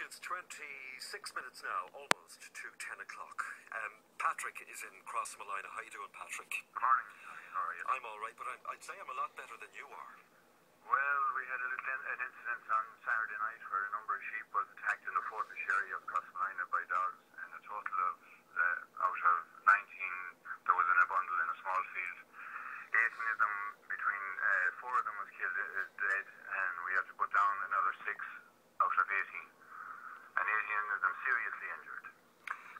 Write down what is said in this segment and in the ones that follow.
it's 26 minutes now, almost to 10 o'clock. Patrick is in Crossmolina. How you doing, Patrick? Good morning. How are you? I'm all right, but I'd say I'm a lot better than you are. Well, we had an incident on Saturday night where a number of sheep was attacked in the Fortish area of Crossmolina by dogs, and a total of, out of 19, there was in a bundle in a small field. 18 of them, between 4 of them was killed dead, and we had to put down another 6 out of 18. And 18 of them seriously injured.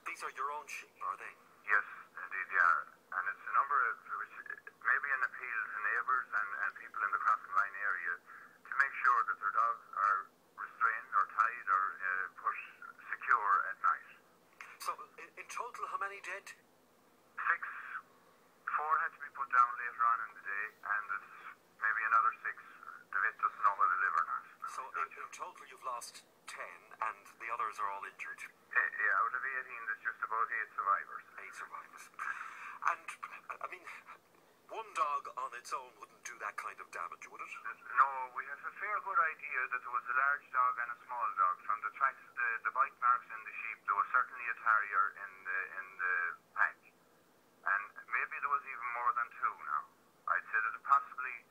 These are your own sheep, are they? Yes, indeed they are. And it's a number of, which maybe an appeal to neighbours and people in the Crossmolina area to make sure that their dogs are restrained or tied or put secure at night. So, in total, how many dead? 6. 4 had to be put down later on in the day, and there's maybe another 6. The vet doesn't know whether they live or not. So, in total, you've lost 10, and the others are all injured. Yeah, out of 18, there's just about 8 survivors. 8 survivors. And, I mean, one dog on its own wouldn't do that kind of damage, would it? No, we have a fair good idea that there was a large dog and a small dog. From the tracks, the bite marks in the sheep, there was certainly a terrier in the pack. And maybe there was even more than 2 now. I'd say that possibly,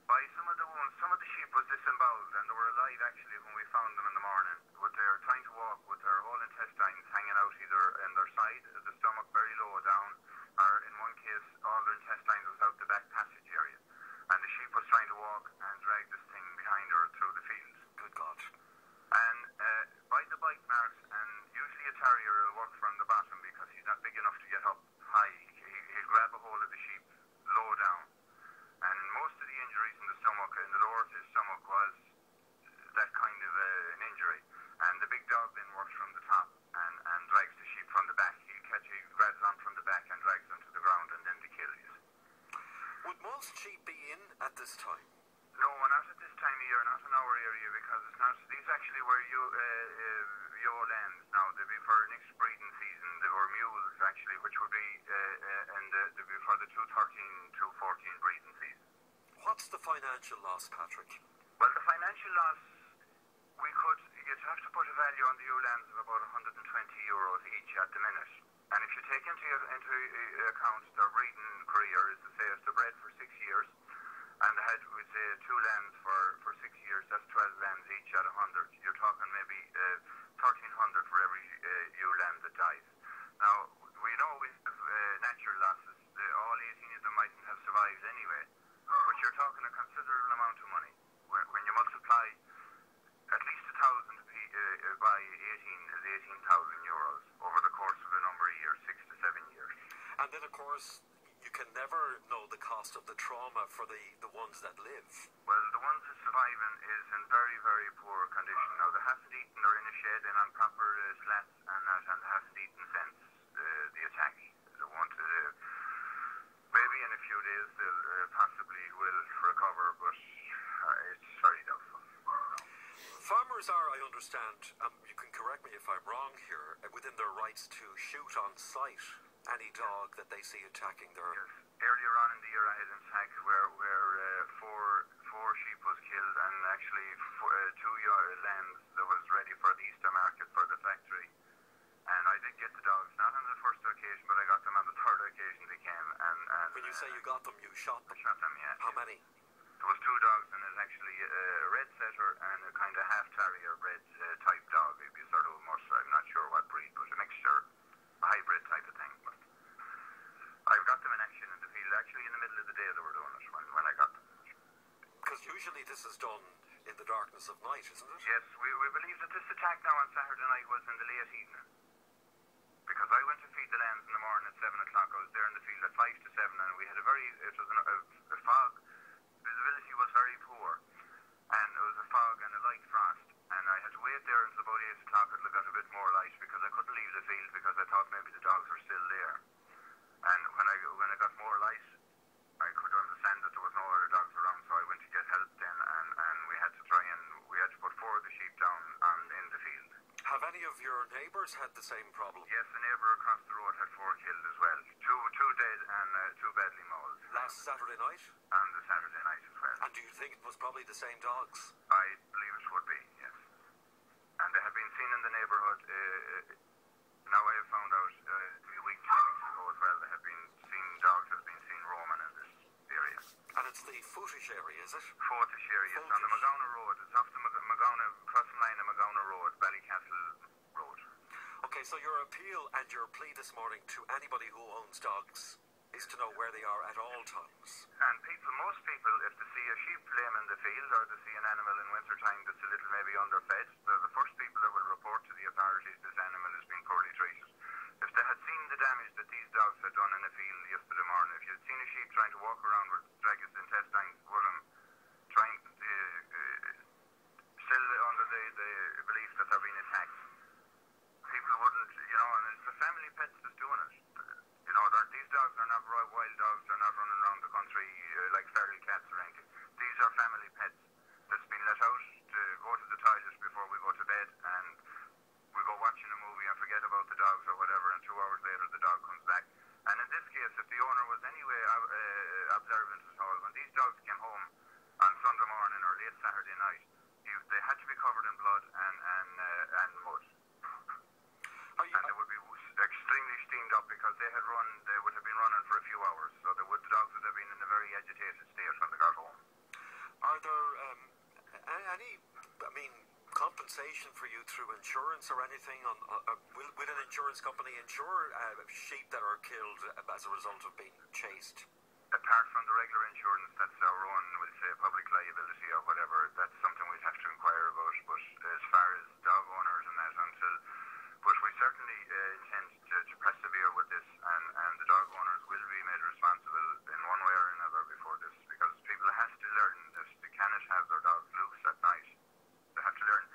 by some of the wounds, some of the sheep was disemboweled, and they were alive actually when we found them in the morning. But they were trying to walk with their whole intestines hanging out either in their side, the stomach very low down, or in one case, all their intestines was out the back passage area. And the sheep was trying to walk and drag this thing behind her through the fields. Good God. And by the bite marks, and usually a terrier will work from the bottom because he's not big enough to get up high. He'll grab a hold of the sheep low down. And most of the injuries in the stomach, in the lower of his stomach, was that kind of an injury. And the big dog then works from the top and drags the sheep from the back. He grabs on from the back and drags them to the ground, and then the kill is. Would most sheep be in at this time? No, not at this time of year, not in our area, because it's not. These actually were ewe lambs now. They'd be for next breeding season. They were mules actually, which would be they'd be for the 2013-2014 breeding season. What's the financial loss, Patrick? Well, the financial loss, you'd have to put a value on the ewe lambs of about €120 each at the minute. And if you take into account their breeding career, is to say if they're bred for 6 years, and they had, we'd say, 2 lambs for 6 years, that's 12 lambs each at 100. You're talking maybe 1,300 for every ewe lamb that dies. Now, we know we have natural losses. All 18 of them mightn't have survived anyway. But you're talking a considerable amount of money. When you multiply at least 1,000 by 18 is €18,000 over the course of a number of years, 6 to 7 years. And then, of course, you can never know the cost of the trauma for the ones that live. Well, the ones that surviving is in very, very poor condition. Now, they haven't eaten, they're in a shed and on proper slats and that, and they haven't eaten since the attack. They won't, maybe in a few days they'll possibly will recover, but it's very doubtful. Farmers are, I understand, you can correct me if I'm wrong here, within their rights to shoot on sight any dog that they see attacking their... Yes. Earlier on in the year I had an attack where 4 sheep was killed, and actually 2 lambs that was ready for the Easter market for the factory. And I did get the dogs, not on the first occasion, but I got them on the third occasion they came. And when you say you got them, you shot them? I shot them, yeah. How many? There was 2 dogs, and it's actually a red setter and a kind of half-terrier red type dog. It'd be sort of a mush, I'm not sure what breed, but a mixture, a hybrid type of thing. But I've got them in action in the field. Actually, in the middle of the day they were doing it when I got them. Because usually this is done in the darkness of night, isn't it? Yes, we believe that this attack now on Saturday night was in the late evening. Because I went to feed the lambs in the morning at 7 o'clock. I was there in the field at 5 to 7, and we had it was a fog. Visibility was very poor, and it was a fog and a light frost. And I had to wait there until about 8 o'clock until I got a bit more light, because I couldn't leave the field because I thought maybe the dogs were still there. And when I got more light, I could understand that there was no other dogs around, so I went to get help then, and we had to put 4 of the sheep down in the field. Have any of your neighbours had the same problem? Yes, a neighbour across the road had 4 killed as well. 2 dead and 2 badly mauled. Last Saturday night? And the Saturday night as well. And do you think it was probably the same dogs? I believe it would be, yes. And they have been seen your appeal and your plea this morning to anybody who owns dogs is to know where they are at all times. And most people, if they see a sheep laying in the field or they see an animal in winter time that's a little maybe underfed, they're the first people that will report to the authorities this animal has been poorly treated. If they had seen the damage that these dogs had done in the field yesterday morning, if you had seen a sheep trying to walk around with drag its intestines with him, trying still under the belief that they're being attacked, people wouldn't, and it's the family pets that's doing it. These dogs are not wild dogs, they're not running around the country like feral cats or anything. These are family pets that's been let out to go to the toilet before we go to bed, and we go watching a movie and forget about the dogs or whatever, and 2 hours later the dog comes back. And in this case, if the owner was anyway observant at all, when these dogs came home on Sunday morning or late Saturday night, they had to be covered in blood and mud. And they would be extremely steamed up because they would have been running for a few hours, so the dogs would have been in a very agitated state when they got home. Are there any, compensation for you through insurance or anything? Will an insurance company insure sheep that are killed as a result of being chased? Apart from the regular insurance, that's our own, we'll say, public liability or whatever, that's something we'd have to inquire about. But as far as dog owners and that, but we certainly intend to persevere with this, and the dog owners will be made responsible in one way or another before this, because people have to learn that they cannot have their dogs loose at night. They have to learn.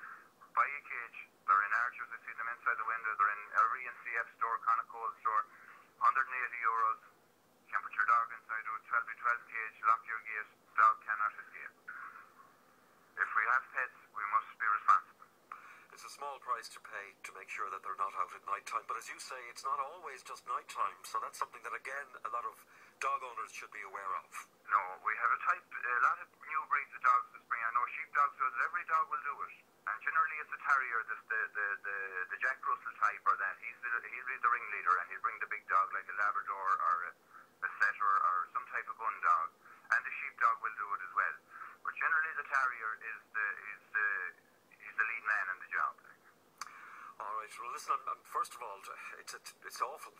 Buy a cage. They're in Archers. I see them inside the window. They're in every NCF store, Conacoal store. €180. You can put your dog inside a 12x12 cage. Lock your gate. Dog cannot escape. If we have pets, we must be responsible. It's a small price to pay to make sure that they're not out at night time, but as you say, it's not always just night time, so that's something that, again, a lot of dog owners should be aware of. No, we have a lot of new breeds of dogs this spring. I know sheepdogs, so every dog will do it. And generally it's a terrier, the Jack Russell type or that. He'll be the ringleader, and he'll bring the big dog like a Labrador or a setter or some type of gun dog. And the sheepdog will do it as well. But generally the terrier is the lead man in the job. All right. Well, listen. First of all, it's awful,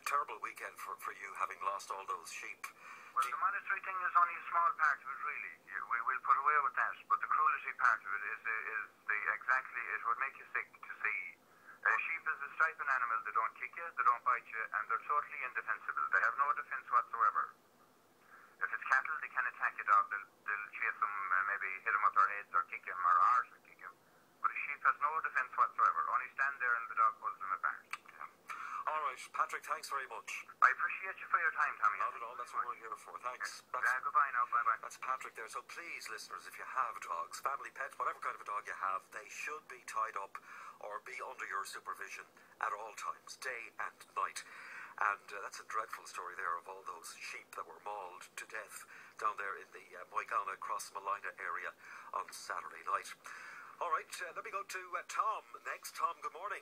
terrible weekend for you, having lost all those sheep. Well, the monetary thing is only a small part of it, really. We will put away with that, but the cruelty part of it is it would make you sick to see. A sheep is a striped animal. They don't kick you, they don't bite you, and they're totally indefensible. They have no defense whatsoever. If it's cattle, they can attack a dog. They'll chase them, maybe hit them with their heads or kick him, or ours will kick him. But a sheep has no defense whatsoever. Only stand there and the dog pulls them apart. All right, Patrick, thanks very much. I appreciate you for your time, Tommy. Not at all, that's what we're here for. Thanks. Goodbye now, bye-bye. That's Patrick there. So please, listeners, if you have dogs, family pets, whatever kind of a dog you have, they should be tied up or be under your supervision at all times, day and night. And that's a dreadful story there of all those sheep that were mauled to death down there in the Moygana Crossmolina area on Saturday night. All right, let me go to Tom next. Tom, good morning.